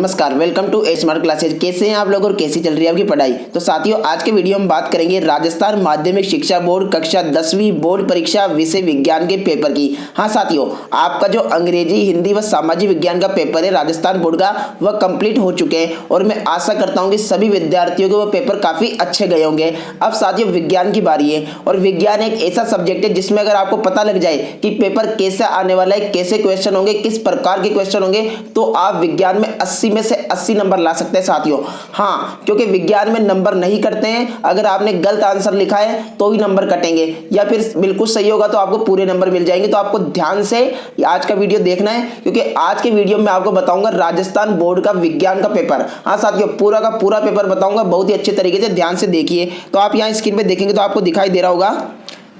नमस्कार, welcome to smart classes. कैसे हैं आप लोग और कैसी चल रही है आपकी पढ़ाई। तो साथियों, आज के वीडियो में बात करेंगे राजस्थान माध्यमिक शिक्षा बोर्ड कक्षा 10वीं बोर्ड परीक्षा विषय विज्ञान के पेपर की। हाँ साथियों, आपका जो अंग्रेजी, हिंदी व सामाजिक विज्ञान का पेपर है राजस्थान बोर्ड का, वह कंप्लीट हो चुके हैं और मैं आशा करता हूँ कि सभी विद्यार्थियों के वो पेपर काफ़ी अच्छे गए होंगे। अब साथियों, विज्ञान की बारी है और विज्ञान एक ऐसा सब्जेक्ट है जिसमें अगर आपको पता लग जाए कि पेपर कैसे आने वाला है, कैसे क्वेश्चन होंगे, किस प्रकार के क्वेश्चन होंगे, तो आप विज्ञान में 80 में से 80 नंबर ला सकते हैं साथियों। हाँ, क्योंकि विज्ञान में नंबर नहीं कटते हैं। अगर आपने गलत आंसर लिखा है तो ही नंबर कटेंगे, या फिर बिल्कुल सही होगा तो आपको पूरे नंबर मिल जाएंगे। तो आपको ध्यान से आज का वीडियो देखना है, क्योंकि आज के वीडियो में आपको बताऊंगा राजस्थान बोर्ड का विज्ञान का पेपर। हाँ साथियों, पूरा का पूरा पेपर बताऊंगा, बहुत ही अच्छे तरीके से ध्यान से देखिए। तो आप यहाँ स्क्रीन पे देखेंगे तो आपको दिखाई दे रहा होगा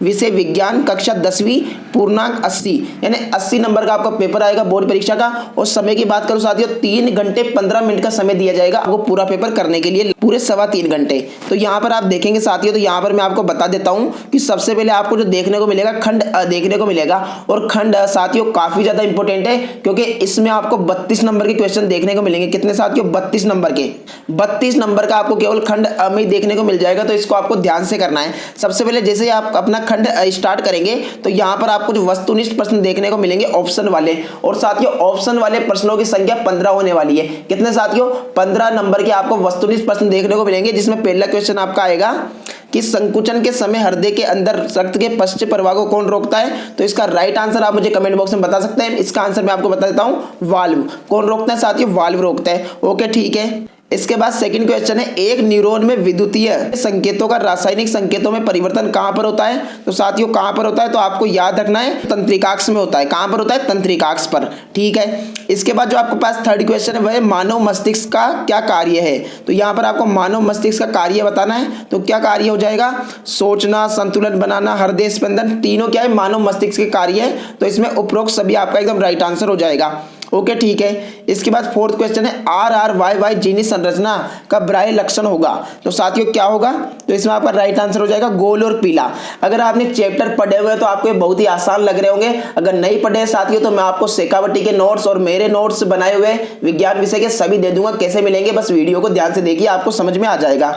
विषय विज्ञान कक्षा 10वीं पूर्णांक 80, यानी 80 नंबर का आपका पेपर आएगा बोर्ड परीक्षा का। और समय की बात करूं साथियों, 3 घंटे 15 मिनट का समय दिया जाएगा आपको पूरा पेपर करने के लिए, पूरे 3.25 घंटे। तो यहाँ पर आप देखेंगे साथियों, तो यहाँ पर मैं आपको बता देता हूँ कि सबसे पहले आपको जो देखने को मिलेगा, खंड अ देखने को मिलेगा। और खंड अ साथियों काफी ज्यादा इंपॉर्टेंट है, क्योंकि इसमें आपको 32 नंबर के क्वेश्चन देखने को मिलेंगे। कितने साथियों? 32 नंबर के। 32 नंबर का आपको केवल खंड अ में देखने को मिल जाएगा। तो इसको आपको ध्यान से करना है। सबसे पहले जैसे ही आप अपना खंड स्टार्ट करेंगे तो यहाँ पर आपको जो वस्तुनिष्ठ प्रश्न देखने को मिलेंगे ऑप्शन वाले। और साथियों, ऑप्शन वाले प्रश्नों की संख्या 15 होने वाली है। कितने साथियों? 15 नंबर के आपको वस्तुनिष्ठ प्रश्न देखने को मिलेंगे, जिसमें पहला क्वेश्चन आपका आएगा कि संकुचन के समय हृदय के अंदर रक्त के पश्च प्रवाह को कौन रोकता है? तो इसका राइट आंसर आप मुझे कमेंट बॉक्स में बता सकते हैं। इसका आंसर मैं आपको बता देता हूं, वाल्व। कौन रोकता है साथियों? वाल्व रोकता है। ओके, ठीक है। इसके बाद सेकंड क्वेश्चन है, एक न्यूरॉन में विद्युतीय संकेतों का रासायनिक संकेतों में परिवर्तन कहां पर होता है? तो साथियों कहां पर होता है? तो आपको याद रखना है, तंत्रिकाक्ष में होता है। कहां पर होता है? तंत्रिकाक्ष पर। ठीक है। इसके बाद जो आपके पास थर्ड क्वेश्चन है, वह मानव मस्तिष्क का क्या कार्य है? तो यहां पर आपको मानव मस्तिष्क का कार्य बताना है। तो क्या कार्य हो जाएगा? सोचना, संतुलन बनाना, हृदय स्पंदन, तीनों क्या है? मानव मस्तिष्क के कार्य है। तो इसमें उपरोक्त सभी आपका एकदम राइट आंसर हो जाएगा। ओके, ठीक है। इसके बाद फोर्थ क्वेश्चन है, आर आर वाई वाई जीनी संरचना का बाह्य लक्षण होगा। तो साथियों क्या होगा? तो इसमें आपका राइट आंसर हो जाएगा गोल और पीला। अगर आपने चैप्टर पढ़े हुए हैं तो आपको ये बहुत ही आसान लग रहे होंगे। अगर नहीं पढ़े साथियों तो मैं आपको शेखावटी के नोट्स और मेरे नोट्स बनाए हुए विज्ञान विषय के सभी दे दूंगा। कैसे मिलेंगे? बस वीडियो को ध्यान से देखिए, आपको समझ में आ जाएगा।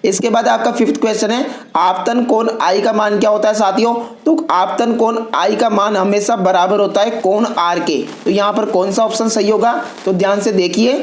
इसके बाद आपका फिफ्थ क्वेश्चन है, आपतन कोण आई का मान क्या होता है साथियों? तो आपतन कोण आई का मान हमेशा बराबर होता है कोण आर के। तो यहाँ पर कौन सा ऑप्शन सही होगा? तो ध्यान से देखिए,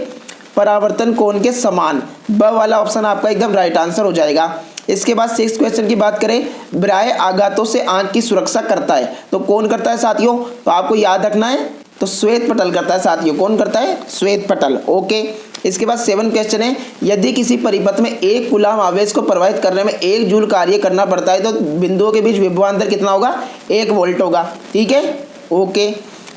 परावर्तन कोण के समान, ब वाला ऑप्शन आपका एकदम राइट आंसर हो जाएगा। इसके बाद सिक्स्थ क्वेश्चन की बात करें, बाह्य आघातों से आंख की सुरक्षा करता है। तो कौन करता है साथियों? तो आपको याद रखना है, तो श्वेत पटल करता है साथियों। कौन करता है? श्वेत पटल। ओके। इसके बाद 7 क्वेश्चन है, यदि किसी परिपथ में 1 कूलाम आवेश को प्रवाहित करने में 1 जूल कार्य करना पड़ता है तो बिंदुओं के बीच विभवांतर कितना होगा? 1 वोल्ट होगा। ठीक है। ओके।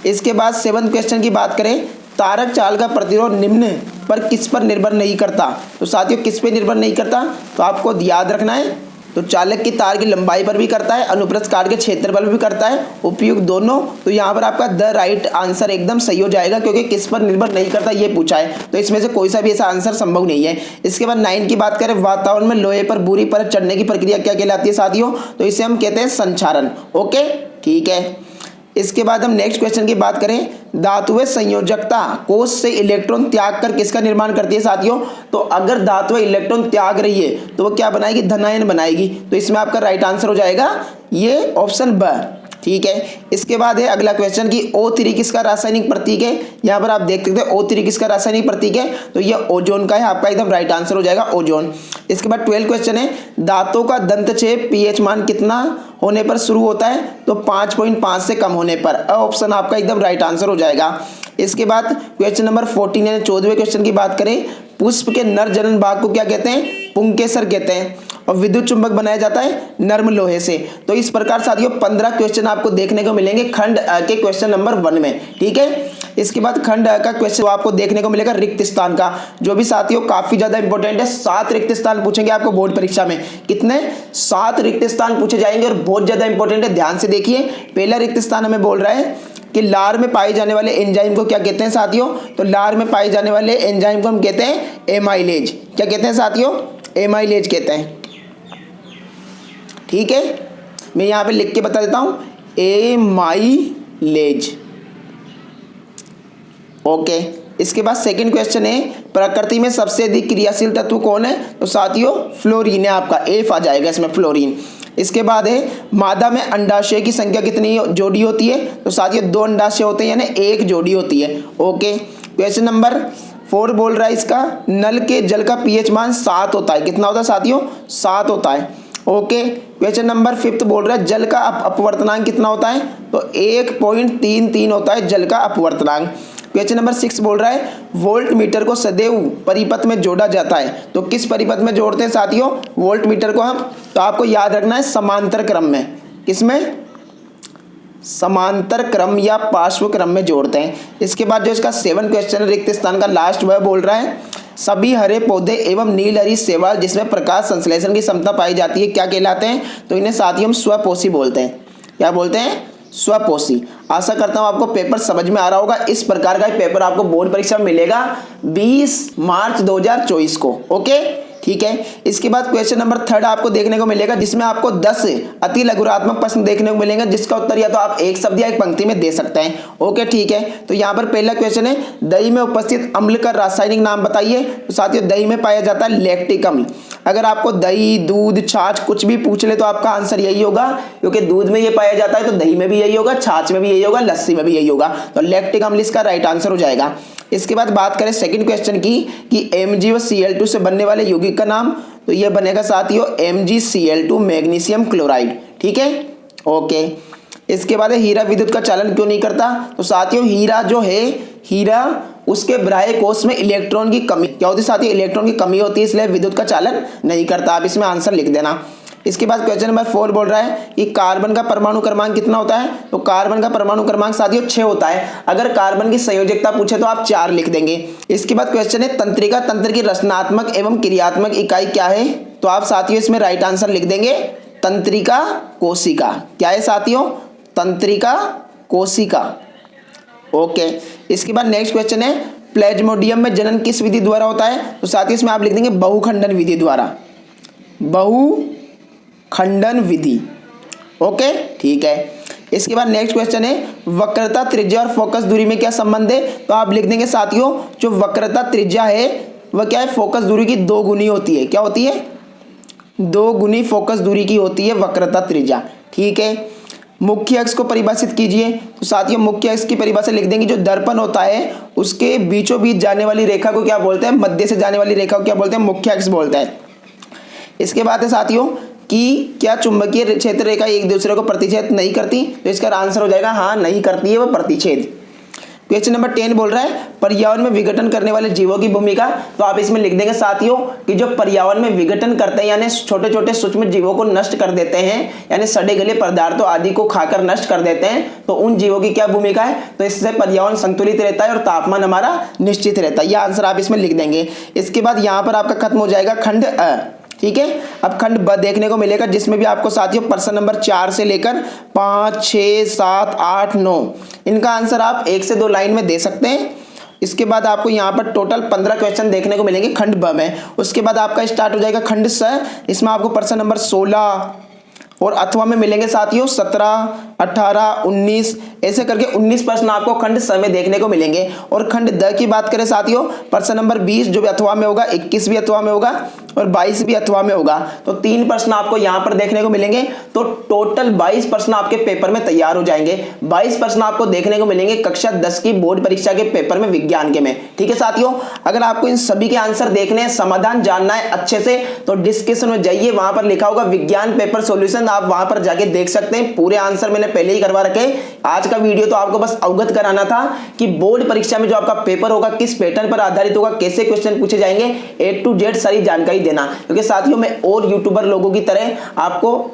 इसके बाद 7 क्वेश्चन की बात करें, तारक चाल का प्रतिरोध निम्न पर किस पर निर्भर नहीं करता? तो साथियों किस पे निर्भर नहीं करता? तो आपको याद रखना है, तो चालक की तार की लंबाई पर भी करता है, अनुप्रस्थ काट के क्षेत्रफल भी करता है, उपयुक्त दोनों। तो यहाँ पर आपका द राइट आंसर एकदम सही हो जाएगा, क्योंकि किस पर निर्भर नहीं करता ये पूछा है। तो इसमें से कोई सा भी ऐसा आंसर संभव नहीं है। इसके बाद 9 की बात करें, वातावरण में लोहे पर बुरी परत चढ़ने की प्रक्रिया क्या कहलाती है साथियों? तो इसे हम कहते हैं संक्षारण। ओके, ठीक है। इसके बाद हम नेक्स्ट क्वेश्चन की बात करें, धातुएं संयोजकता कोष से इलेक्ट्रॉन त्याग कर किसका निर्माण करती है साथियों? तो अगर धातुएं इलेक्ट्रॉन त्याग रही है तो वो क्या बनाएगी? धनायन बनाएगी। तो इसमें आपका राइट आंसर हो जाएगा ये ऑप्शन ब। ठीक है। इसके बाद है अगला क्वेश्चन की O3 किसका रासायनिक प्रतीक है? यहाँ पर आप देख सकते हैं O3 किसका रासायनिक प्रतीक है? तो ये ओजोन का है। आपका एकदम राइट आंसर हो जाएगा ओजोन। इसके बाद 12 क्वेश्चन है, दांतों का दंतक्षेप पीएच मान कितना होने पर शुरू होता है? तो 5.5 से कम होने पर। ऑप्शन आपका एकदम राइट आंसर हो जाएगा। इसके बाद क्वेश्चन नंबर 14 यानी 14वें क्वेश्चन की बात करें, पुष्प के नर जनन भाग को क्या कहते हैं? पुंकेसर कहते हैं। और विद्युत चुंबक बनाया जाता है नर्म लोहे से। तो इस प्रकार साथियों 15 क्वेश्चन आपको देखने को मिलेंगे खंड अ के क्वेश्चन नंबर 1 में। ठीक है। इसके बाद खंड अ का क्वेश्चन आपको देखने को मिलेगा रिक्त स्थान का, जो भी साथियों काफी ज्यादा इंपॉर्टेंट है। 7 रिक्त स्थान पूछेंगे आपको बोर्ड परीक्षा में। कितने? 7 रिक्त स्थान पूछे जाएंगे और बहुत ज्यादा इंपॉर्टेंट है। ध्यान से देखिए, पहला रिक्त स्थान हमें बोल रहा है कि लार में पाए जाने वाले एंजाइम को क्या कहते हैं साथियों? तो लार में पाए जाने वाले एंजाइम को हम कहते हैं एमाइलेज। क्या कहते हैं साथियों? एमाइलेज कहते हैं। ठीक है, मैं यहां पे लिख के बता देता हूं, एमाइलेज। ओके। इसके बाद सेकंड क्वेश्चन है, प्रकृति में सबसे अधिक क्रियाशील तत्व कौन है? तो साथियों फ्लोरीन है, आपका एफ आ जाएगा इसमें, फ्लोरीन। इसके बाद है, मादा में अंडाशय की संख्या कितनी जोड़ी होती है? तो साथियों 2 अंडाशय होते हैं, यानी 1 जोड़ी होती है। ओके, क्वेश्चन नंबर 4 बोल रहा है इसका, नल के जल का पीएच मान 7 होता है। कितना होता है साथियों? 7 होता है। ओके, क्वेश्चन नंबर 5 बोल रहा है, जल का अपवर्तनांक कितना होता है? तो 1.33 होता है जल का अपवर्तनांक। क्वेश्चन नंबर 6 बोल रहा है, वोल्ट मीटर को सदैव परिपथ में जोड़ा जाता है। तो किस परिपथ में जोड़ते हैं साथियों वोल्ट मीटर को हम? तो आपको याद रखना है समांतर क्रम में। किसमें? समांतर क्रम या पार्श्व क्रम में जोड़ते हैं। इसके बाद जो इसका 7 क्वेश्चन रिक्त स्थान का लास्ट वह बोल रहा है, सभी हरे पौधे एवं नीलहरी शैवाल जिसमें प्रकाश संश्लेषण की क्षमता पाई जाती है क्या कहलाते हैं? तो इन्हें साथियों हम स्वपोषी बोलते हैं। क्या बोलते हैं? स्वपोषी। आशा करता हूं आपको पेपर समझ में आ रहा होगा। इस प्रकार का पेपर आपको बोर्ड परीक्षा में मिलेगा 20 मार्च 2024 को। ओके, ठीक है। इसके बाद क्वेश्चन नंबर 3 आपको देखने को मिलेगा, जिसमें आपको 10 अति लघुरात्मक प्रश्न देखने को मिलेंगे, जिसका उत्तर या तो आप एक शब्द या एक पंक्ति में दे सकते हैं। ओके, ठीक है। तो यहाँ पर पहला क्वेश्चन है, दही में उपस्थित अम्ल का रासायनिक नाम बताइए। तो साथियों दही में पाया जाता है लैक्टिक अम्ल। अगर आपको दही, दूध, छाछ कुछ भी पूछ ले तो आपका आंसर यही होगा, क्योंकि दूध में ये पाया जाता है तो दही में भी यही होगा, छाछ में भी यही होगा, लस्सी में भी यही होगा। तो लैक्टिक अम्ल इसका राइट आंसर हो जाएगा। इसके बाद बात करें सेकंड क्वेश्चन की कि Mg व Cl2 से बनने वाले यौगिक का नाम। तो ये बनेगा साथियों MgCl2 मैग्नीशियम क्लोराइड। ठीक है, ओके। इसके बाद हीरा विद्युत का चालन क्यों नहीं करता? तो साथियों हीरा जो है, हीरा उसके बाह्य कोश में इलेक्ट्रॉन की कमी क्या होती है साथियों? इलेक्ट्रॉन की कमी होती है, इसलिए विद्युत का चालन नहीं करता। आप इसमें आंसर लिख देना। इसके बाद क्वेश्चन नंबर 4 बोल रहा है कि कार्बन का परमाणु क्रमांक कितना होता है? तो कार्बन का परमाणु क्रमांक साथियों 6 होता है। अगर कार्बन की संयोजकता पूछे तो आप 4 लिख देंगे। इसके बाद क्वेश्चन है, तंत्रिका तंत्र की रचनात्मक एवं क्रियात्मक इकाई क्या है? तो आप साथियों इसमें राइट आंसर लिख देंगे तंत्रिका कोशिका। क्या है साथियों? तंत्रिका कोशिका। ओके, इसके बाद नेक्स्ट क्वेश्चन है, प्लेज्मोडियम में जनन किस विधि द्वारा होता है? तो साथियों इसमें आप लिख देंगे बहुखंडन विधि द्वारा, बहुखंडन विधि। ओके, ठीक है। इसके बाद नेक्स्ट क्वेश्चन है, वक्रता त्रिज्या और फोकस दूरी में क्या संबंध है? तो आप लिख देंगे साथियों, जो वक्रता त्रिज्या है वह क्या है? फोकस दूरी की 2 गुनी होती है। क्या होती है? 2 गुनी फोकस दूरी की होती है वक्रता त्रिज्या। ठीक है। मुख्य अक्ष को परिभाषित कीजिए। तो साथियों मुख्य अक्ष की परिभाषा लिख देंगे, जो दर्पण होता है उसके बीचों बीच जाने वाली रेखा को क्या बोलते हैं? मध्य से जाने वाली रेखा को क्या बोलते हैं? मुख्य अक्ष बोलते हैं। इसके बाद है साथियों कि क्या चुंबकीय क्षेत्र रेखा एक दूसरे को प्रतिच्छेद नहीं करती? तो इसका आंसर हो जाएगा हाँ, नहीं करती है वो प्रतिच्छेद। क्वेश्चन नंबर 10 बोल रहा है, पर्यावरण में विघटन करने वाले जीवों की भूमिका। तो आप इसमें लिख देंगे साथियों कि जो पर्यावरण में विघटन करते हैं, यानी छोटे छोटे सूक्ष्म जीवों को नष्ट कर देते हैं, यानी सड़े गले पदार्थों आदि को खाकर नष्ट कर देते हैं, तो उन जीवों की क्या भूमिका है? तो इससे पर्यावरण संतुलित रहता है और तापमान हमारा निश्चित रहता है। यह आंसर आप इसमें लिख देंगे। इसके बाद यहाँ पर आपका खत्म हो जाएगा खंड अ। ठीक है, अब खंड ब देखने को मिलेगा, जिसमें भी आपको साथियों प्रश्न नंबर 4 से लेकर 5, 6, 7, 8, 9 इनका आंसर आप 1 से 2 लाइन में दे सकते हैं। इसके बाद आपको यहाँ पर टोटल 15 क्वेश्चन देखने को मिलेंगे खंड ब में। उसके बाद आपका स्टार्ट हो जाएगा खंड स। इसमें आपको प्रश्न नंबर 16 और अथवा में मिलेंगे साथियों 17, 18, 19 ऐसे करके 19 प्रश्न आपको खंड स में देखने को मिलेंगे। और खंड द की बात करें साथियों, प्रश्न नंबर 20 जो भी अथवा में होगा, 21 भी अथवा में होगा और 22 भी अथवा में होगा। तो 3 प्रश्न आपको यहाँ पर देखने को मिलेंगे। तो टोटल 22 प्रश्न आपके पेपर में तैयार हो जाएंगे। 22 प्रश्न आपको देखने को मिलेंगे कक्षा 10 की बोर्ड परीक्षा के पेपर में विज्ञान के में। ठीक है साथियों, अगर आपको इन सभी के आंसर देखने हैं, समाधान जानना है अच्छे से, तो डिस्क्रिप्शन में जाइए, वहां पर लिखा होगा विज्ञान पेपर सॉल्यूशन, आप वहां पर जाके देख सकते हैं। पूरे आंसर मैंने पहले ही करवा रखे। आज का वीडियो तो आपको बस अवगत कराना था कि बोर्ड परीक्षा में जो आपका पेपर होगा किस पैटर्न पर आधारित होगा, कैसे क्वेश्चन पूछे जाएंगे, A to Z सारी जानकारी देना। क्योंकि साथियों मैं और यूट्यूबर लोगों की तरह आपको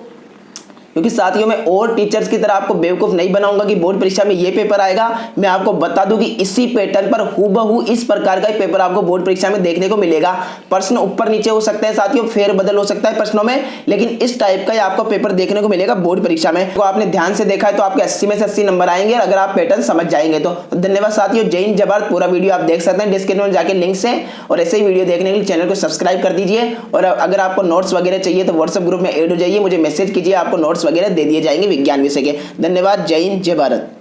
और टीचर्स की तरह आपको बेवकूफ नहीं बनाऊंगा कि बोर्ड परीक्षा में ये पेपर आएगा। मैं आपको बता दूं कि इसी पैटर्न पर हूबहू इस प्रकार का पेपर आपको बोर्ड परीक्षा में देखने को मिलेगा। प्रश्न ऊपर नीचे हो सकते हैं साथियों, फेर बदल हो सकता है प्रश्नों में, लेकिन इस टाइप का ही आपको पेपर देखने को मिलेगा बोर्ड परीक्षा में। तो आपने ध्यान से देखा है तो आपके 80 में से 80 नंबर आएंगे, अगर आप पैटर्न समझ जाएंगे तो। धन्यवाद साथियों, जय हिंद जय भारत। पूरा वीडियो आप देख सकते हैं डिस्क्रिप्शन में जाके लिंक से, और ऐसे ही वीडियो देखने के लिए चैनल को सब्सक्राइब कर दीजिए। और अगर आपको नोट्स वगैरह चाहिए तो व्हाट्सएप ग्रुप में ऐड हो जाइए, मुझे मैसेज कीजिए, आपको नोट्स वगैरह दे दिए जाएंगे विज्ञान विषय के। धन्यवाद, जय हिंद जय भारत।